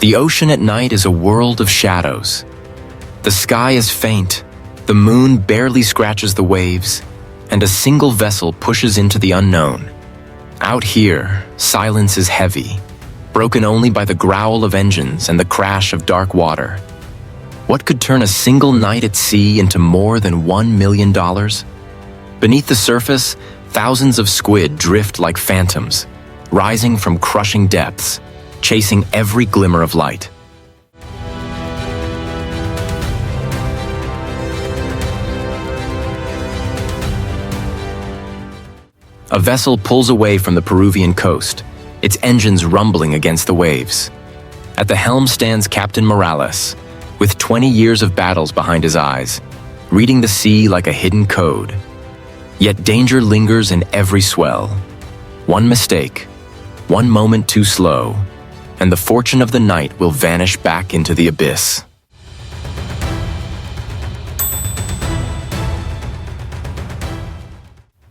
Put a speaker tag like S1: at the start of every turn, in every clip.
S1: The ocean at night is a world of shadows. The sky is faint, the moon barely scratches the waves, and a single vessel pushes into the unknown. Out here, silence is heavy, broken only by the growl of engines and the crash of dark water. What could turn a single night at sea into more than $1 million? Beneath the surface, thousands of squid drift like phantoms, rising from crushing depths, chasing every glimmer of light. A vessel pulls away from the Peruvian coast, its engines rumbling against the waves. At the helm stands Captain Morales, with 20 years of battles behind his eyes, reading the sea like a hidden code. Yet danger lingers in every swell. One mistake, one moment too slow, and the fortune of the night will vanish back into the abyss.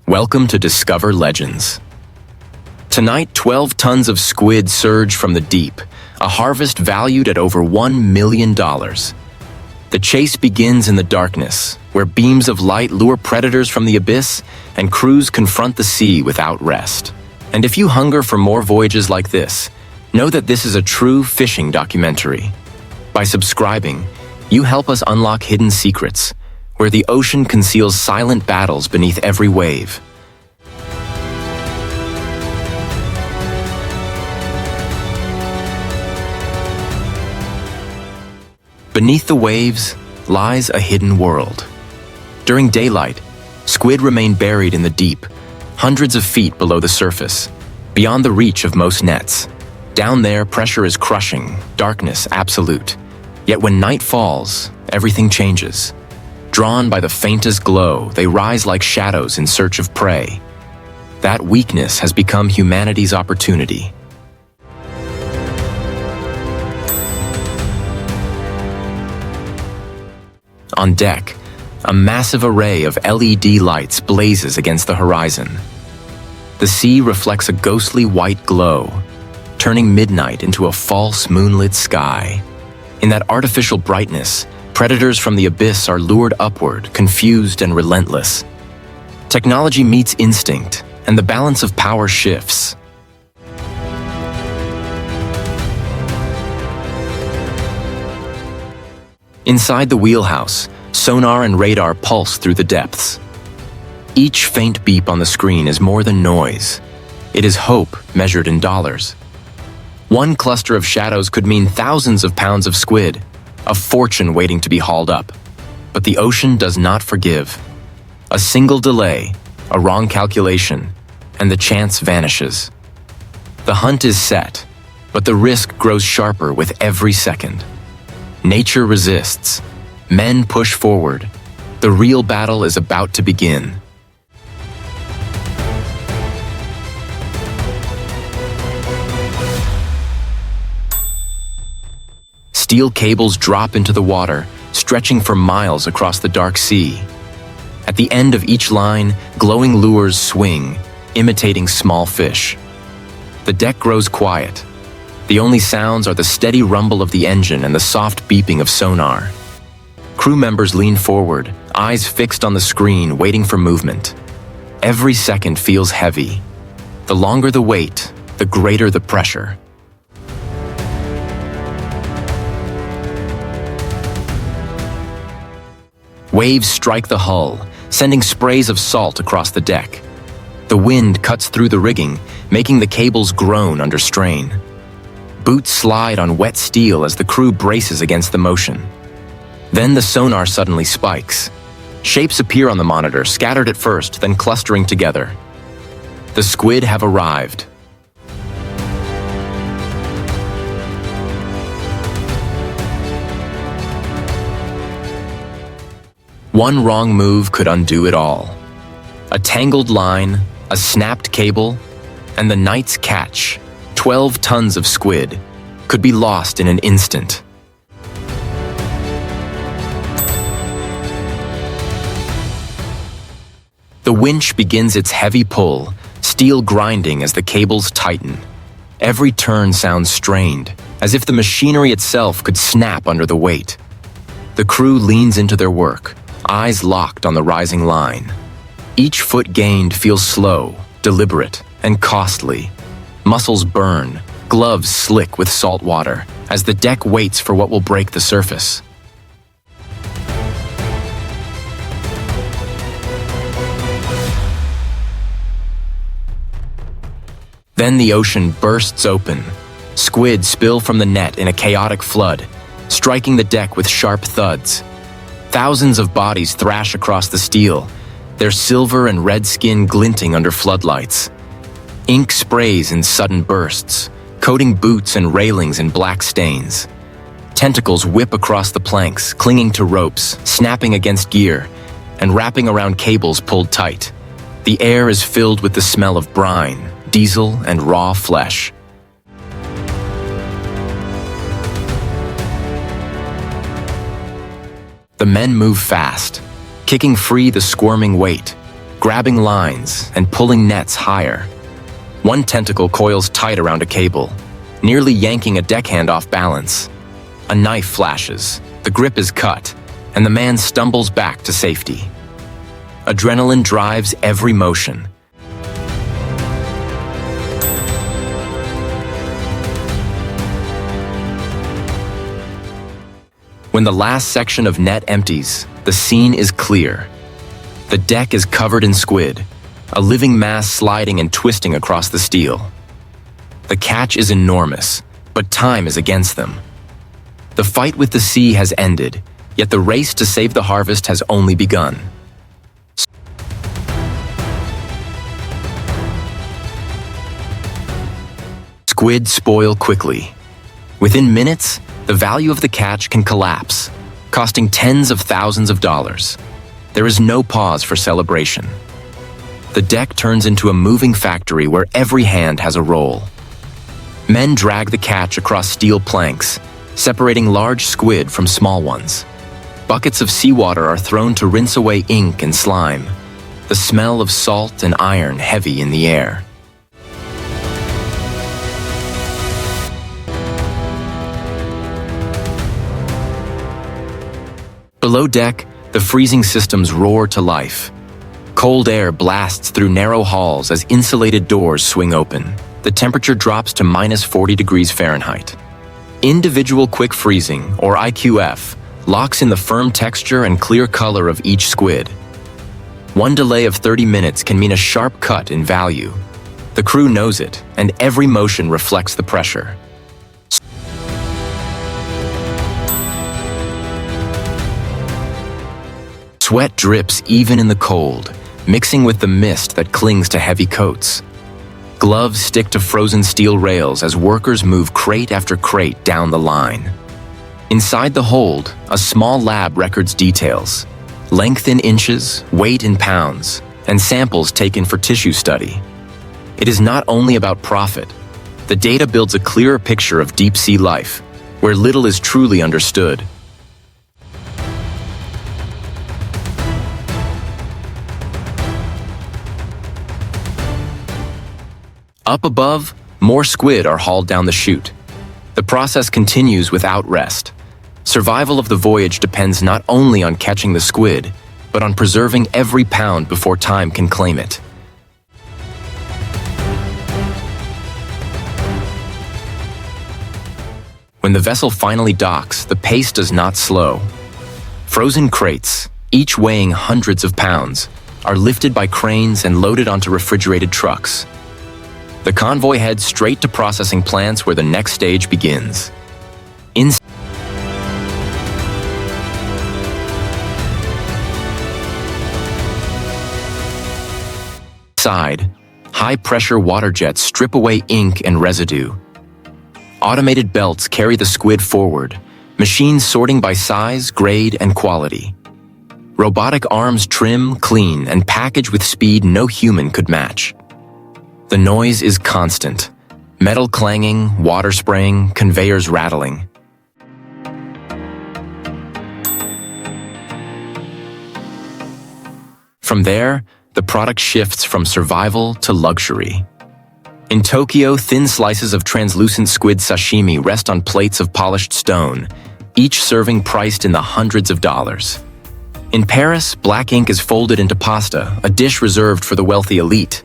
S1: Welcome to Discover Legends. Tonight, 12 tons of squid surge from the deep, a harvest valued at over $1 million. The chase begins in the darkness, where beams of light lure predators from the abyss and crews confront the sea without rest. And if you hunger for more voyages like this, know that this is a true fishing documentary. By subscribing, you help us unlock hidden secrets, where the ocean conceals silent battles beneath every wave. Beneath the waves lies a hidden world. During daylight, squid remain buried in the deep, hundreds of feet below the surface, beyond the reach of most nets. Down there, pressure is crushing, darkness absolute. Yet when night falls, everything changes. Drawn by the faintest glow, they rise like shadows in search of prey. That weakness has become humanity's opportunity. On deck, a massive array of LED lights blazes against the horizon. The sea reflects a ghostly white glow, turning midnight into a false moonlit sky. In that artificial brightness, predators from the abyss are lured upward, confused and relentless. Technology meets instinct, and the balance of power shifts. Inside the wheelhouse, sonar and radar pulse through the depths. Each faint beep on the screen is more than noise. It is hope measured in dollars. One cluster of shadows could mean thousands of pounds of squid, a fortune waiting to be hauled up. But the ocean does not forgive. A single delay, a wrong calculation, and the chance vanishes. The hunt is set, but the risk grows sharper with every second. Nature resists. Men push forward. The real battle is about to begin. Steel cables drop into the water, stretching for miles across the dark sea. At the end of each line, glowing lures swing, imitating small fish. The deck grows quiet. The only sounds are the steady rumble of the engine and the soft beeping of sonar. Crew members lean forward, eyes fixed on the screen, waiting for movement. Every second feels heavy. The longer the wait, the greater the pressure. Waves strike the hull, sending sprays of salt across the deck. The wind cuts through the rigging, making the cables groan under strain. Boots slide on wet steel as the crew braces against the motion. Then the sonar suddenly spikes. Shapes appear on the monitor, scattered at first, then clustering together. The squid have arrived. One wrong move could undo it all. A tangled line, a snapped cable, and the night's catch, 12 tons of squid, could be lost in an instant. The winch begins its heavy pull, steel grinding as the cables tighten. Every turn sounds strained, as if the machinery itself could snap under the weight. The crew leans into their work, eyes locked on the rising line. Each foot gained feels slow, deliberate, and costly. Muscles burn, gloves slick with salt water, as the deck waits for what will break the surface. Then the ocean bursts open. Squid spill from the net in a chaotic flood, striking the deck with sharp thuds. Thousands of bodies thrash across the steel, their silver and red skin glinting under floodlights. Ink sprays in sudden bursts, coating boots and railings in black stains. Tentacles whip across the planks, clinging to ropes, snapping against gear, and wrapping around cables pulled tight. The air is filled with the smell of brine, diesel, and raw flesh. The men move fast, kicking free the squirming weight, grabbing lines and pulling nets higher. One tentacle coils tight around a cable, nearly yanking a deckhand off balance. A knife flashes, the grip is cut, and the man stumbles back to safety. Adrenaline drives every motion. When the last section of net empties, the scene is clear. The deck is covered in squid, a living mass sliding and twisting across the steel. The catch is enormous, but time is against them. The fight with the sea has ended, yet the race to save the harvest has only begun. Squid spoil quickly. Within minutes, the value of the catch can collapse, costing tens of thousands of dollars. There is no pause for celebration. The deck turns into a moving factory where every hand has a role. Men drag the catch across steel planks, separating large squid from small ones. Buckets of seawater are thrown to rinse away ink and slime, the smell of salt and iron heavy in the air. Below deck, the freezing systems roar to life. Cold air blasts through narrow halls as insulated doors swing open. The temperature drops to -40 degrees Fahrenheit. Individual quick freezing, or IQF, locks in the firm texture and clear color of each squid. One delay of 30 minutes can mean a sharp cut in value. The crew knows it, and every motion reflects the pressure. Sweat drips even in the cold, mixing with the mist that clings to heavy coats. Gloves stick to frozen steel rails as workers move crate after crate down the line. Inside the hold, a small lab records details: length in inches, weight in pounds, and samples taken for tissue study. It is not only about profit. The data builds a clearer picture of deep-sea life, where little is truly understood. Up above, more squid are hauled down the chute. The process continues without rest. Survival of the voyage depends not only on catching the squid, but on preserving every pound before time can claim it. When the vessel finally docks, the pace does not slow. Frozen crates, each weighing hundreds of pounds, are lifted by cranes and loaded onto refrigerated trucks. The convoy heads straight to processing plants where the next stage begins. Inside, high-pressure water jets strip away ink and residue. Automated belts carry the squid forward, machines sorting by size, grade, and quality. Robotic arms trim, clean, and package with speed no human could match. The noise is constant. Metal clanging, water spraying, conveyors rattling. From there, the product shifts from survival to luxury. In Tokyo, thin slices of translucent squid sashimi rest on plates of polished stone, each serving priced in the hundreds of dollars. In Paris, black ink is folded into pasta, a dish reserved for the wealthy elite.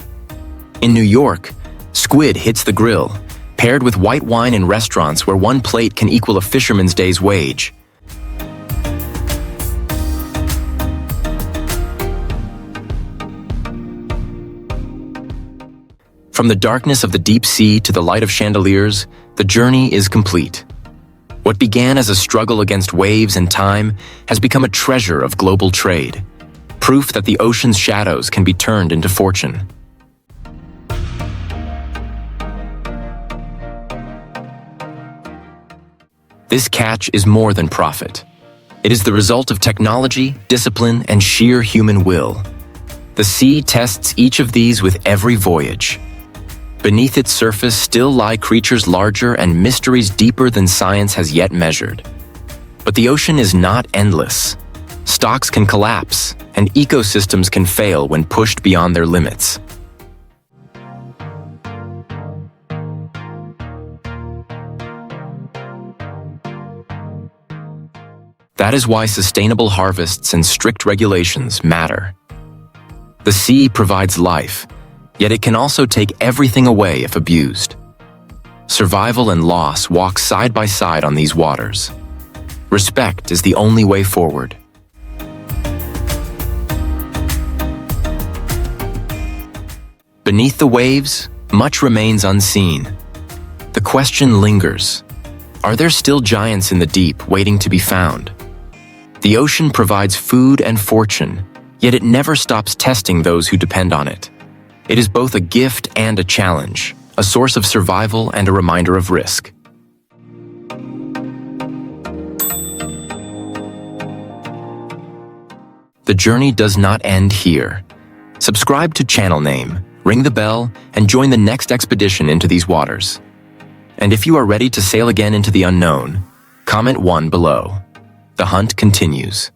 S1: In New York, squid hits the grill, paired with white wine in restaurants where one plate can equal a fisherman's day's wage. From the darkness of the deep sea to the light of chandeliers, the journey is complete. What began as a struggle against waves and time has become a treasure of global trade, proof that the ocean's shadows can be turned into fortune. This catch is more than profit. It is the result of technology, discipline, and sheer human will. The sea tests each of these with every voyage. Beneath its surface still lie creatures larger and mysteries deeper than science has yet measured. But the ocean is not endless. Stocks can collapse, and ecosystems can fail when pushed beyond their limits. That is why sustainable harvests and strict regulations matter. The sea provides life, yet it can also take everything away if abused. Survival and loss walk side by side on these waters. Respect is the only way forward. Beneath the waves, much remains unseen. The question lingers: are there still giants in the deep waiting to be found? The ocean provides food and fortune, yet it never stops testing those who depend on it. It is both a gift and a challenge, a source of survival and a reminder of risk. The journey does not end here. Subscribe to channel name, ring the bell, and join the next expedition into these waters. And if you are ready to sail again into the unknown, comment 1 below. The hunt continues.